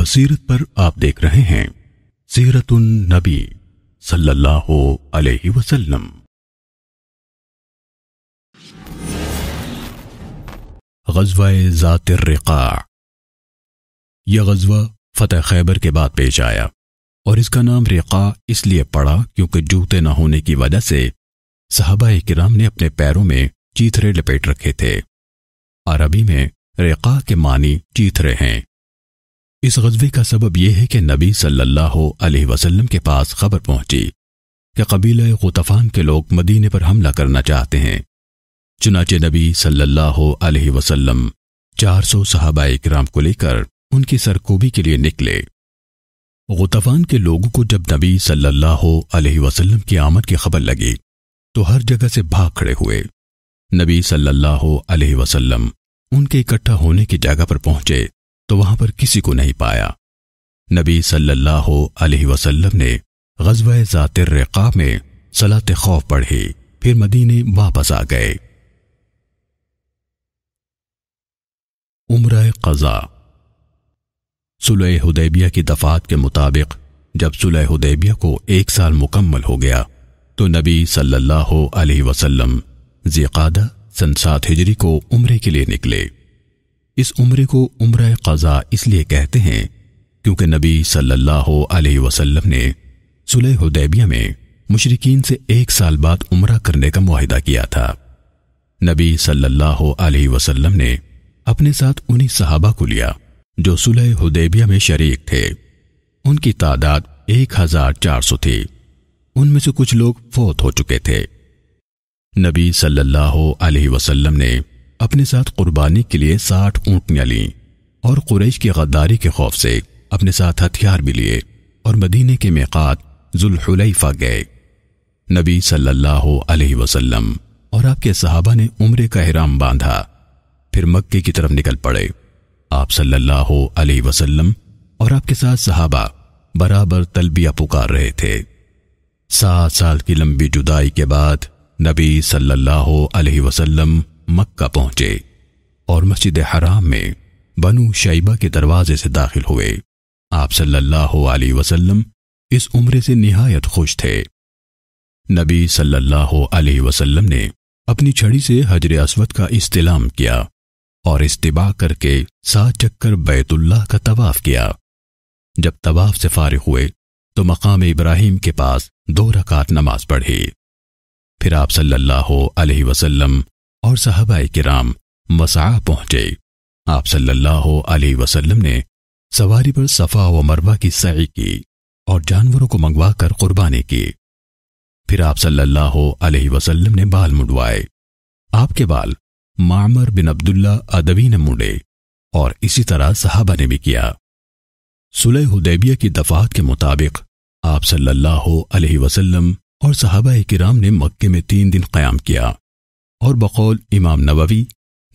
بصیرت پر آپ دیکھ رہے ہیں سیرت النبی صلی اللہ علیہ وسلم۔ غزوہ ذات الرقاع۔ یہ غزوہ فتح خیبر کے بعد پیش آیا اور اس کا نام رقاع اس لیے پڑا کیونکہ جوتے نہ ہونے کی وجہ سے صحابہ کرام نے اپنے پیروں میں چیتھرے لپیٹ رکھے تھے۔ عربی میں رقاع کے معنی چیتھرے ہیں۔ اس غزوے کا سبب یہ ہے کہ نبی صلی اللہ علیہ وسلم کے پاس خبر پہنچی کہ قبیلہ غطفان کے لوگ مدینے پر حملہ کرنا چاہتے ہیں۔ چنانچہ نبی صلی اللہ علیہ وسلم 400 صحابہ کرام کو لے کر ان کی سرکوبی کے لیے نکلے۔ غطفان کے لوگوں کو جب نبی صلی اللہ علیہ وسلم کی آمد کی خبر لگی تو ہر جگہ سے بھاگ کھڑے ہوئے۔ نبی صلی اللہ علیہ وسلم ان کے اکٹھا ہونے کی جگہ پر پہنچے تو وہاں پر کسی کو نہیں پایا۔ نبی صلی اللہ علیہ وسلم نے غزوہ ذات الرقاع میں صلاۃ خوف پڑھی، پھر مدینے واپس آ گئے۔ عمرہ قضا۔ صلح حدیبیہ کی دفعات کے مطابق جب صلح حدیبیہ کو 1 سال مکمل ہو گیا تو نبی صلی اللہ علیہ وسلم ذی قعدہ سن 7 ہجری کو عمرے کے لیے نکلے۔ اس عمرے کو عمرہ قضا اس لیے کہتے ہیں کیونکہ نبی صلی اللہ علیہ وسلم نے صلح حدیبیہ میں مشرکین سے 1 سال بعد عمرہ کرنے کا معاہدہ کیا تھا۔ نبی صلی اللہ علیہ وسلم نے اپنے ساتھ انہی صحابہ کو لیا جو صلح حدیبیہ میں شریک تھے۔ ان کی تعداد 1400 تھی۔ ان میں سے کچھ لوگ فوت ہو چکے تھے۔ نبی صلی اللہ علیہ وسلم نے اپنے ساتھ قربانی کے لیے 60 اونٹنیاں لیں اور قریش کی غداری کے خوف سے اپنے ساتھ ہتھیار بھی لیے اور مدینے کے میقات ذوالحلیفہ گئے۔ نبی صلی اللہ علیہ وسلم اور آپ کے صحابہ نے عمرے کا احرام باندھا، پھر مکے کی طرف نکل پڑے۔ آپ صلی اللہ علیہ وسلم اور آپ کے ساتھ صحابہ برابر تلبیہ پکار رہے تھے۔ 7 سال کی لمبی جدائی کے بعد نبی صلی اللہ علیہ وسلم مکہ پہنچے اور مسجد حرام میں بنو شیبہ کے دروازے سے داخل ہوئے۔ آپ صلی اللہ علیہ وسلم اس عمرے سے نہایت خوش تھے۔ نبی صلی اللہ علیہ وسلم نے اپنی چھڑی سے حجر اسود کا استلام کیا اور استباع کر کے 7 چکر بیت اللہ کا طواف کیا۔ جب طواف سے فارغ ہوئے تو مقام ابراہیم کے پاس 2 رکعت نماز پڑھی۔ پھر آپ صلی اللہ علیہ وسلم اور صحابہ کرام مسعی پہنچے۔ آپ صلی اللہ علیہ وسلم نے سواری پر صفا و مروہ کی سعی کی اور جانوروں کو منگوا کر قربانی کی۔ پھر آپ صلی اللہ علیہ وسلم نے بال منڈوائے۔ آپ کے بال معمر بن عبداللہ ادوی نے مونڈے اور اسی طرح صحابہ نے بھی کیا۔ صلح حدیبیہ کی دفعات کے مطابق آپ صلی اللہ علیہ وسلم اور صحابہ کرام نے مکے میں 3 دن قیام کیا، اور بقول امام نووی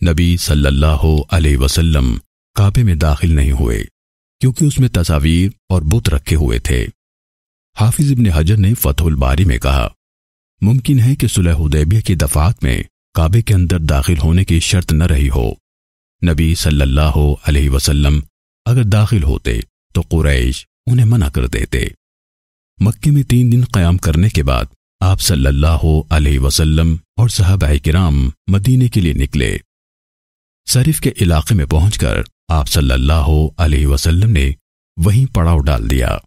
نبی صلی اللہ علیہ وسلم کعبے میں داخل نہیں ہوئے کیونکہ اس میں تصاویر اور بت رکھے ہوئے تھے۔ حافظ ابن حجر نے فتح الباری میں کہا ممکن ہے کہ صلح حدیبیہ کی دفعات میں کعبے کے اندر داخل ہونے کی شرط نہ رہی ہو۔ نبی صلی اللہ علیہ وسلم اگر داخل ہوتے تو قریش انہیں منع کر دیتے۔ مکے میں 3 دن قیام کرنے کے بعد آپ صلی اللہ علیہ وسلم اور صحابہ کرام مدینے کے لیے نکلے۔ صرف کے علاقے میں پہنچ کر آپ صلی اللہ علیہ وسلم نے وہیں پڑاؤ ڈال دیا۔